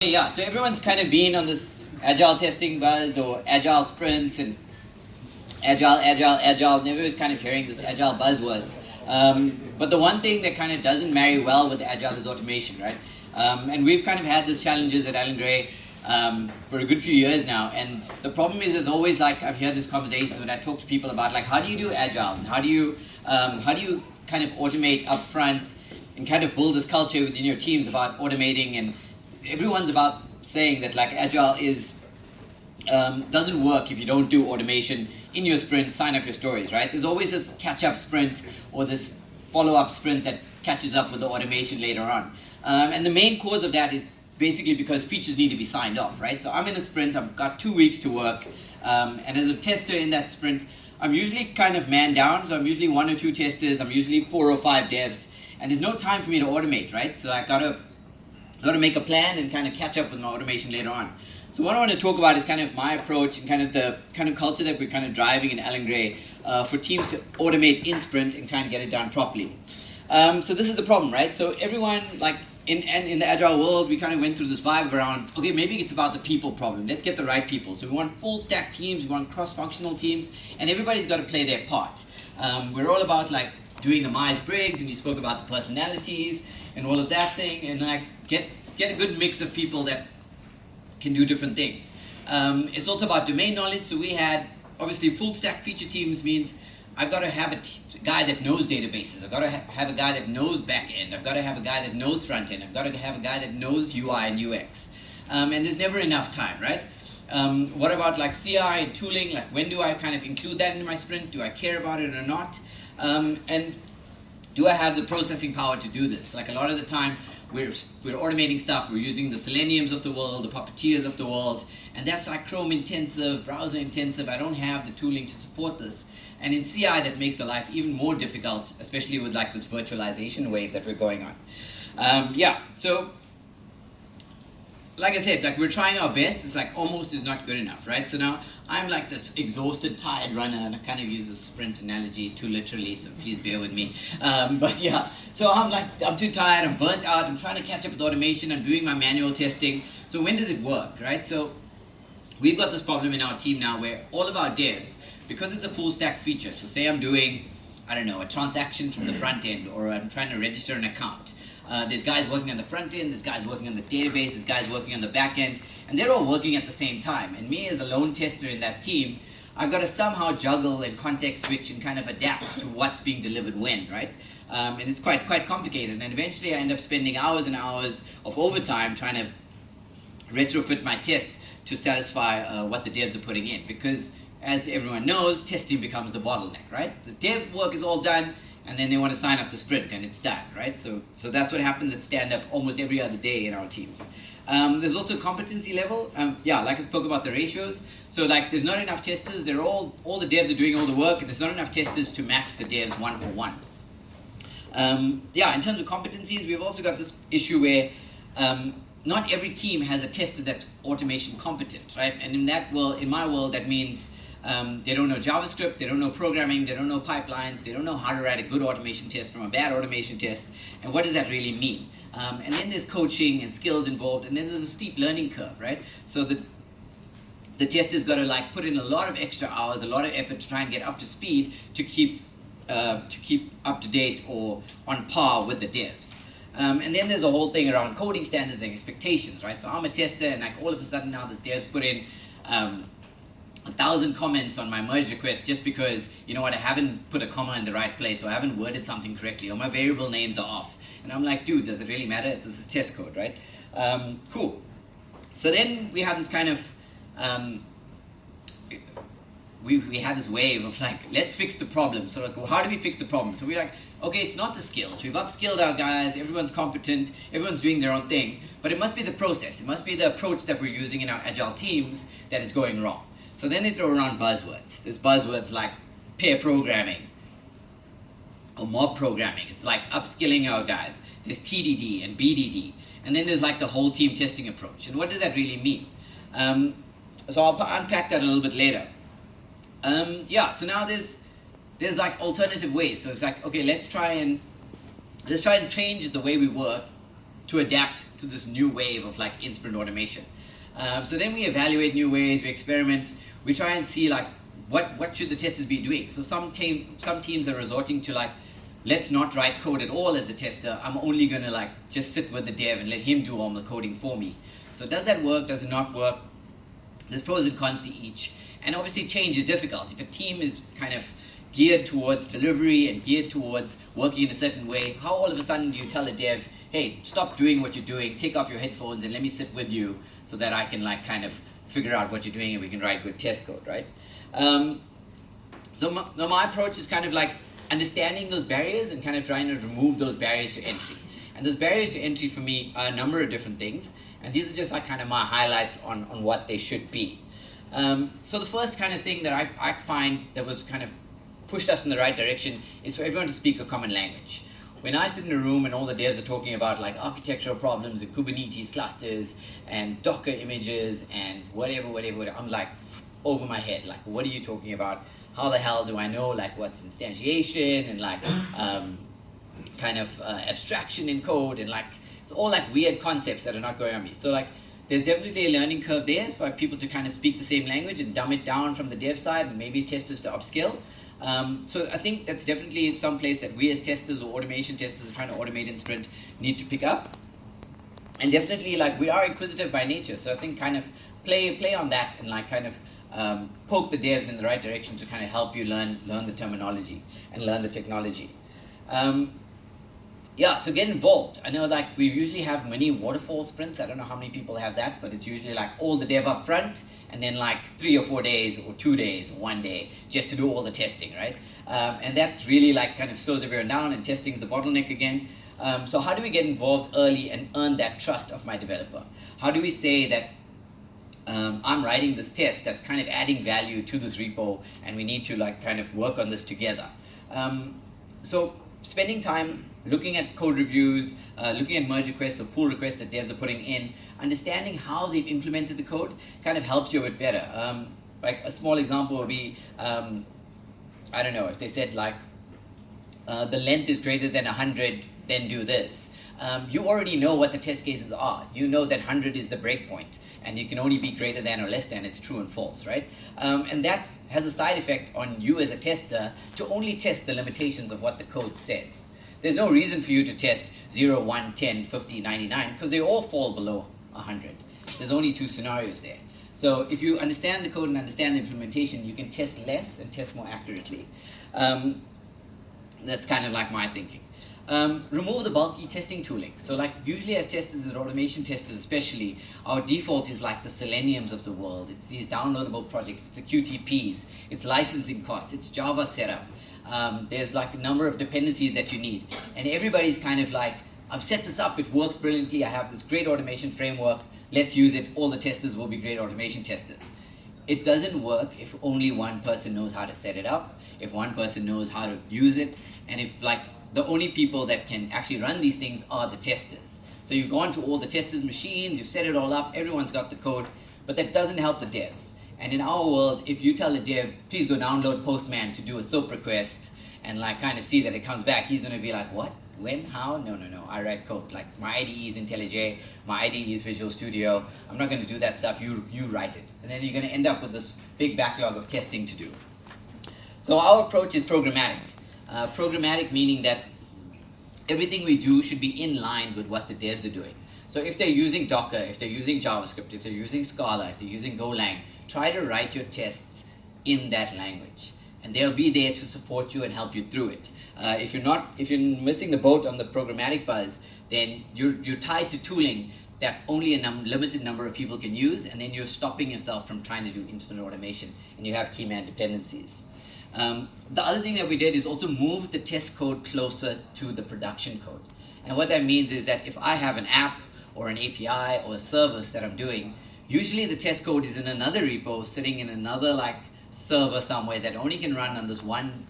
Yeah, so everyone's kind of been on this agile testing buzz or agile sprints and agile, and everyone's kind of hearing this agile buzzwords. But the one thing that kind of doesn't marry well with agile is automation, right? And we've kind of had these challenges at Allen Gray for a good few years now. And the problem is, there's always like, I've heard this conversation when I talk to people about like, how do you do agile? And how do you kind of automate up front and kind of build this culture within your teams about automating? And everyone's about saying that like agile is doesn't work if you don't do automation in your sprint, sign up your stories, right? There's always this catch-up sprint or this follow-up sprint that catches up with the automation later on. And the main cause of that is basically because features need to be signed off, right? So I'm in a sprint, I've got 2 weeks to work, and as a tester in that sprint, I'm usually kind of man down, so I'm usually 1 or 2 testers, I'm usually 4 or 5 devs, and there's no time for me to automate, right? So I gotta make a plan and kind of catch up with my automation later on. So what I want to talk about is kind of my approach and kind of the kind of culture that we're kind of driving in Allen Gray for teams to automate in sprint and kind of get it done properly. So this is the problem, right? So everyone, like in the agile world, we kind of went through this vibe around, okay, maybe it's about the people problem. Let's get the right people. So we want full stack teams, we want cross-functional teams, and everybody's got to play their part. We're all about like doing the Myers-Briggs, and we spoke about the personalities and all of that thing, and like get a good mix of people that can do different things. It's also about domain knowledge. So we had, obviously, full stack feature teams means I've got to have a guy that knows databases. I've got to have a guy that knows back end. I've got to have a guy that knows front end. I've got to have a guy that knows UI and UX. And there's never enough time, right? What about like CI and tooling? Like when do I kind of include that in my sprint? Do I care about it or not? And do I have the processing power to do this? Like a lot of the time, we're automating stuff, we're using the Seleniums of the world, the Puppeteers of the world, and that's like Chrome intensive, browser intensive. I don't have the tooling to support this. And in CI, that makes the life even more difficult, especially with like this virtualization wave that we're going on. Yeah, so like I said, like we're trying our best. It's like almost is not good enough, right? So now I'm like this exhausted, tired runner, and I kind of use a sprint analogy too literally, so please bear with me. But yeah, so I'm too tired, I'm burnt out, I'm trying to catch up with automation, I'm doing my manual testing. So when does it work, right? So we've got this problem in our team now where all of our devs, because it's a full stack feature, so say I'm doing, I don't know, a transaction from the front end, or I'm trying to register an account. There's guys working on the front end, there's guys working on the database, there's guys working on the back end, and they're all working at the same time. And me as a lone tester in that team, I've got to somehow juggle and context switch and kind of adapt to what's being delivered when, right? And it's quite complicated. And eventually I end up spending hours and hours of overtime trying to retrofit my tests to satisfy what the devs are putting in. Because as everyone knows, testing becomes the bottleneck, right? The dev work is all done, and then they want to sign off the sprint, and it's done, right? So that's what happens at stand-up almost every other day in our teams. There's also competency level. Yeah, like I spoke about the ratios. So like there's not enough testers. They're all the devs are doing all the work, and there's not enough testers to match the devs 1 for 1. Yeah, in terms of competencies, we've also got this issue where not every team has a tester that's automation competent, right? And in my world, that means they don't know JavaScript, they don't know programming, they don't know pipelines, they don't know how to write a good automation test from a bad automation test, and what does that really mean? And then there's coaching and skills involved, and then there's a steep learning curve, right? So the tester's got to like put in a lot of extra hours, a lot of effort to try and get up to speed to keep up to date or on par with the devs. And then there's a whole thing around coding standards and expectations, right? So I'm a tester, and like all of a sudden now this dev's put in 1,000 comments on my merge request just because, you know what, I haven't put a comma in the right place, or I haven't worded something correctly, or my variable names are off. And I'm like, dude, does it really matter? This is test code, right? Cool. So then we have this kind of, we had this wave of like, let's fix the problem. So like, well, how do we fix the problem? So we're like, okay, it's not the skills. We've upskilled our guys, everyone's competent, everyone's doing their own thing, but it must be the process. It must be the approach that we're using in our agile teams that is going wrong. So then they throw around buzzwords. There's buzzwords like pair programming or mob programming. It's like upskilling our guys. There's TDD and BDD. And then there's like the whole team testing approach. And what does that really mean? So I'll unpack that a little bit later. Yeah, so now there's like alternative ways. So it's like, okay, let's try and change the way we work to adapt to this new wave of like in-sprint automation. So then we evaluate new ways, we experiment, we try and see like what should the testers be doing. So some teams are resorting to like, let's not write code at all as a tester. I'm only gonna like just sit with the dev and let him do all the coding for me. So does that work? Does it not work? There's pros and cons to each. And obviously change is difficult. If a team is kind of geared towards delivery and geared towards working in a certain way, how all of a sudden do you tell a dev, hey, stop doing what you're doing, take off your headphones and let me sit with you so that I can like kind of figure out what you're doing and we can write good test code, right? So my approach is kind of like understanding those barriers and kind of trying to remove those barriers to entry. And those barriers to entry for me are a number of different things. And these are just like kind of my highlights on what they should be. So the first kind of thing that I find that was kind of pushed us in the right direction is for everyone to speak a common language. When I sit in a room and all the devs are talking about like architectural problems and Kubernetes clusters and Docker images and whatever, I'm like over my head, like what are you talking about? How the hell do I know like what's instantiation and like abstraction in code, and like it's all like weird concepts that are not going on me. So like there's definitely a learning curve there for people to kind of speak the same language and dumb it down from the dev side and maybe testers to upskill. So I think that's definitely some place that we as testers or automation testers are trying to automate in Sprint need to pick up. And definitely like we are inquisitive by nature, so I think kind of play on that and like kind of poke the devs in the right direction to kind of help you learn the terminology and learn the technology. Yeah, so get involved. I know like we usually have many waterfall sprints. I don't know how many people have that, but it's usually like all the dev up front and then like 3 or 4 days or 2 days or 1 day just to do all the testing, right? And that really like kind of slows everyone down, and testing is the bottleneck again. So how do we get involved early and earn that trust of my developer? How do we say that I'm writing this test that's kind of adding value to this repo and we need to like kind of work on this together? So spending time looking at code reviews, looking at merge requests or pull requests that devs are putting in, understanding how they've implemented the code kind of helps you a bit better. Like a small example would be, I don't know, if they said like, the length is greater than 100, then do this. You already know what the test cases are. You know that 100 is the breakpoint, and you can only be greater than or less than, it's true and false, right? And that has a side effect on you as a tester to only test the limitations of what the code says. There's no reason for you to test 0, 1, 10, 50, 99, because they all fall below 100. There's only 2 scenarios there. So if you understand the code and understand the implementation, you can test less and test more accurately. That's kind of like my thinking. Remove the bulky testing tooling. So like usually as testers and automation testers especially, our default is like the Seleniums of the world. It's these downloadable projects, it's the QTPs, it's licensing costs, it's Java setup. There's like a number of dependencies that you need. And everybody's kind of like, I've set this up, it works brilliantly, I have this great automation framework, let's use it, all the testers will be great automation testers. It doesn't work if only one person knows how to set it up, if one person knows how to use it, and if like the only people that can actually run these things are the testers. So you've gone to all the testers' machines, you've set it all up, everyone's got the code, but that doesn't help the devs. And in our world, if you tell a dev, please go download Postman to do a SOAP request and like kind of see that it comes back, he's gonna be like, what? When? How? No, I write code. Like my IDE is IntelliJ, my IDE is Visual Studio. I'm not gonna do that stuff, you write it. And then you're gonna end up with this big backlog of testing to do. So our approach is programmatic. Programmatic meaning that everything we do should be in line with what the devs are doing. So if they're using Docker, if they're using JavaScript, if they're using Scala, if they're using Golang, try to write your tests in that language. And they'll be there to support you and help you through it. If you're missing the boat on the programmatic buzz, then you're tied to tooling that only a limited number of people can use, and then you're stopping yourself from trying to do infinite automation, and you have key man dependencies. The other thing that we did is also move the test code closer to the production code. And what that means is that if I have an app or an API or a service that I'm doing, usually the test code is in another repo sitting in another like server somewhere that only can run on this one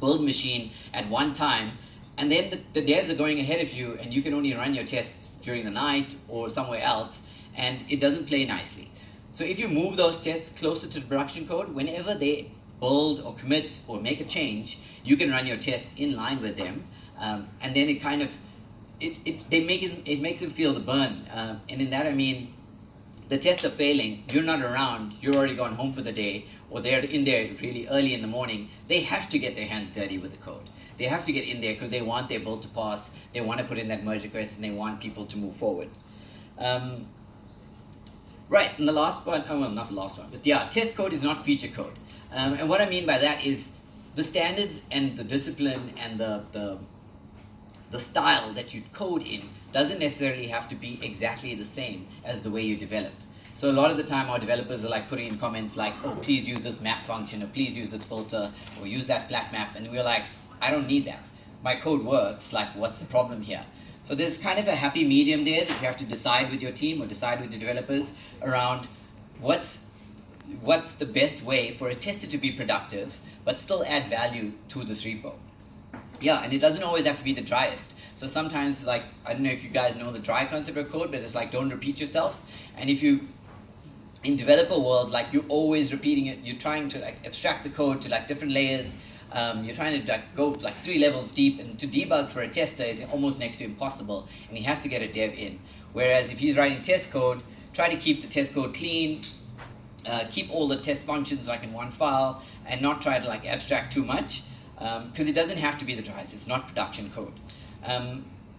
build machine at one time, and then the devs are going ahead of you and you can only run your tests during the night or somewhere else, and it doesn't play nicely. So if you move those tests closer to the production code, whenever they build or commit or make a change, you can run your tests in line with them, and then it kind of it makes him feel the burn, and in that I mean, the tests are failing, you're not around, you're already gone home for the day, or they're in there really early in the morning. They have to get their hands dirty with the code. They have to get in there because they want their build to pass, they want to put in that merge request, and they want people to move forward. Right, and the last one, well, not the last one, but yeah, test code is not feature code. And what I mean by that is the standards and the discipline and the style that you code in doesn't necessarily have to be exactly the same as the way you develop. So a lot of the time our developers are like putting in comments like, oh, please use this map function, or please use this filter, or use that flat map, and we're like, I don't need that. My code works, like what's the problem here? So there's kind of a happy medium there that you have to decide with your team or decide with the developers around what's the best way for a tester to be productive but still add value to this repo. Yeah, and it doesn't always have to be the driest. So sometimes, like, I don't know if you guys know the dry concept of code, but it's like don't repeat yourself. And if you, in developer world, like you're always repeating it, you're trying to like abstract the code to like different layers. You're trying to like go like 3 levels deep, and to debug for a tester is almost next to impossible, and he has to get a dev in. Whereas if he's writing test code, try to keep the test code clean, keep all the test functions like in one file, and not try to like abstract too much, because it doesn't have to be the driest. It's not production code.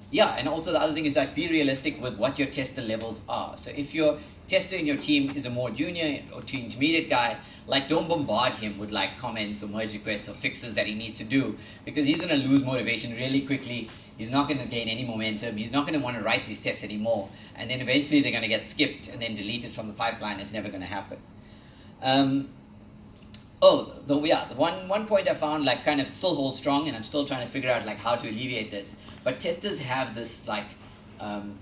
Yeah, and also the other thing is like be realistic with what your tester levels are. So if your tester in your team is a more junior or to intermediate guy, like don't bombard him with like comments or merge requests or fixes that he needs to do, because he's going to lose motivation really quickly. He's not going to gain any momentum. He's not going to want to write these tests anymore, and then eventually they're going to get skipped and then deleted from the pipeline. It's never going to happen. The one point I found like kind of still holds strong, and I'm still trying to figure out like how to alleviate this, but testers have this like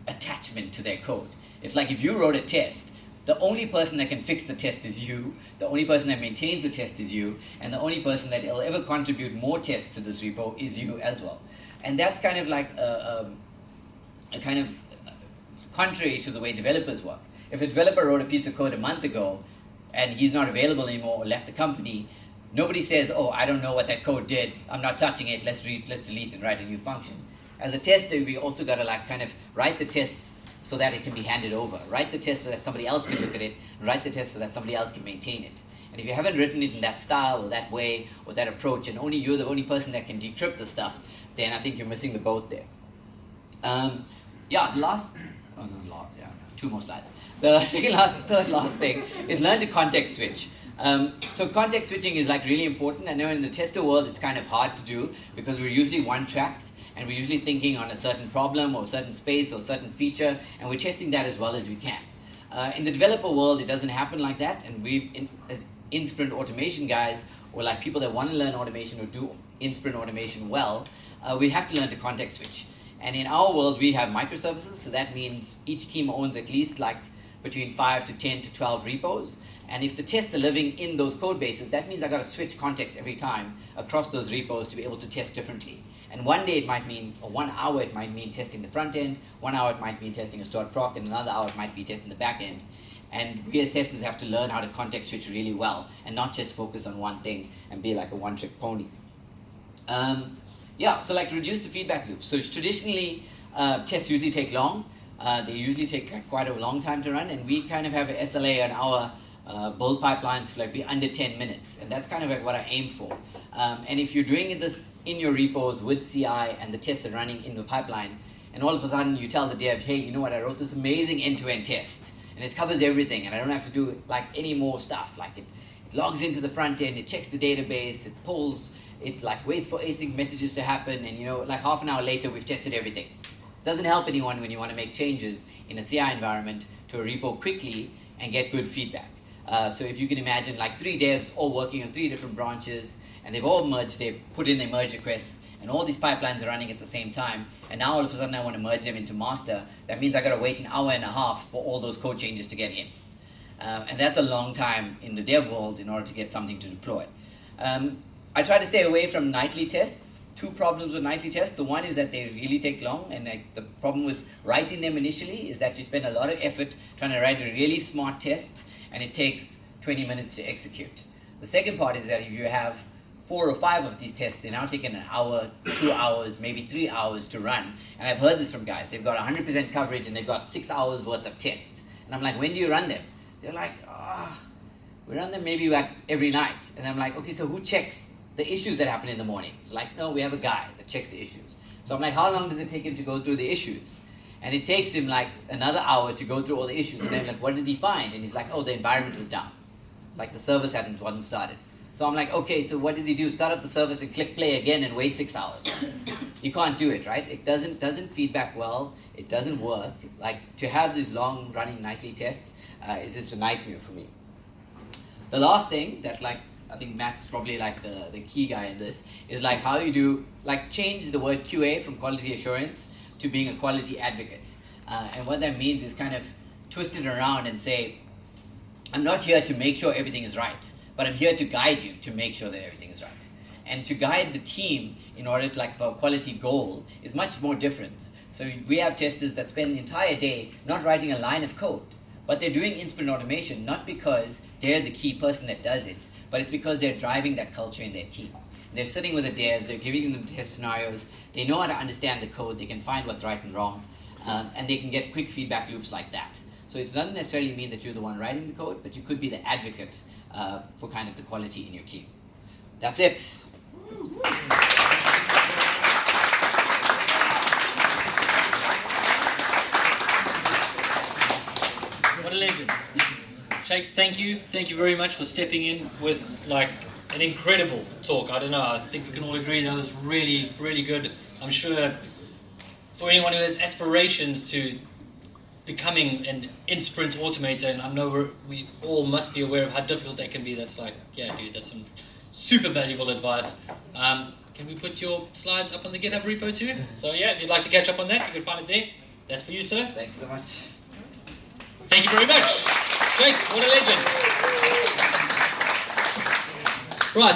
attachment to their code. If you wrote a test, the only person that can fix the test is you, the only person that maintains the test is you, and the only person that will ever contribute more tests to this repo is you as well. And that's kind of like a kind of contrary to the way developers work. If a developer wrote a piece of code a month ago and he's not available anymore or left the company, nobody says, oh, I don't know what that code did, I'm not touching it, let's delete it and write a new function. As a tester, we also got to like kind of write the tests so that it can be handed over. Write the test so that somebody else can look at it, and write the test so that somebody else can maintain it. And if you haven't written it in that style or that way or that approach, and only you're the only person that can decrypt the stuff, then I think you're missing the boat there. Two more slides. The third last thing is learn to context switch. So context switching is like really important. I know in the tester world it's kind of hard to do because we're usually one-tracked, and we're usually thinking on a certain problem or a certain space or a certain feature, and we're testing that as well as we can. In the developer world, it doesn't happen like that, and as in-sprint automation guys, or like people that want to learn automation or do in-sprint automation well, we have to learn to context switch. And in our world, we have microservices, so that means each team owns at least like between 5 to 10 to 12 repos. And if the tests are living in those code bases, that means I got to switch context every time across those repos to be able to test differently. And one day it might mean, or 1 hour it might mean testing the front end, 1 hour it might mean testing a stored proc, and another hour it might be testing the back end. And we as testers have to learn how to context switch really well and not just focus on one thing and be like a one-trick pony. So like reduce the feedback loop. So traditionally, tests usually take long. They usually take like quite a long time to run, and we kind of have an SLA on our build pipelines to like be under 10 minutes, and that's kind of like what I aim for. And if you're doing this in your repos with CI and the tests are running in the pipeline, and all of a sudden you tell the dev, hey, you know what, I wrote this amazing end-to-end test, and it covers everything, and I don't have to do like any more stuff. Like it logs into the front end, it checks the database, it pulls, it like waits for async messages to happen, and like half an hour later we've tested everything. Doesn't help anyone when you want to make changes in a CI environment to a repo quickly and get good feedback. So if you can imagine like 3 devs all working on 3 different branches, and they've all merged, they've put in their merge requests, and all these pipelines are running at the same time, and now all of a sudden I want to merge them into master, that means I got to wait an hour and a half for all those code changes to get in. And that's a long time in the dev world in order to get something to deploy. I try to stay away from nightly tests. 2 problems with nightly tests. The one is that they really take long, and like the problem with writing them initially is that you spend a lot of effort trying to write a really smart test, and it takes 20 minutes to execute. The second part is that if you have 4 or 5 of these tests, they're now taking an hour, 2 hours, maybe 3 hours to run. And I've heard this from guys. They've got 100% coverage and they've got 6 hours worth of tests. And I'm like, when do you run them? They're like, we run them maybe like every night. And I'm like, okay, so who checks the issues that happen in the morning? It's like, no, we have a guy that checks the issues. So I'm like, how long does it take him to go through the issues? And it takes him like another hour to go through all the issues. And then like, what does he find? And he's like, oh, the environment was down. Like the service wasn't started. So I'm like, okay, so what does he do? Start up the service and click play again and wait 6 hours. You can't do it, right? It doesn't feedback well. It doesn't work. Like to have these long running nightly tests is just a nightmare for me. The last thing that like, I think Matt's probably like the key guy in this, is like how you do, like change the word QA from quality assurance to being a quality advocate. And what that means is kind of twist it around and say, I'm not here to make sure everything is right, but I'm here to guide you to make sure that everything is right. And to guide the team in order to like for a quality goal is much more different. So we have testers that spend the entire day not writing a line of code, but they're doing in-sprint automation not because they're the key person that does it, but it's because they're driving that culture in their team. They're sitting with the devs, they're giving them test scenarios, they know how to understand the code, they can find what's right and wrong, and they can get quick feedback loops like that. So it doesn't necessarily mean that you're the one writing the code, but you could be the advocate for kind of the quality in your team. That's it. What a legend. Shakes, thank you. Thank you very much for stepping in with like an incredible talk. I don't know, I think we can all agree that was really, really good. I'm sure for anyone who has aspirations to becoming an in-sprint automator, and I know we all must be aware of how difficult that can be. That's like, yeah, dude, that's some super valuable advice. Can we put your slides up on the GitHub repo too? So yeah, if you'd like to catch up on that, you can find it there. That's for you, sir. Thanks so much. Thank you very much. Jake, what a legend. Right.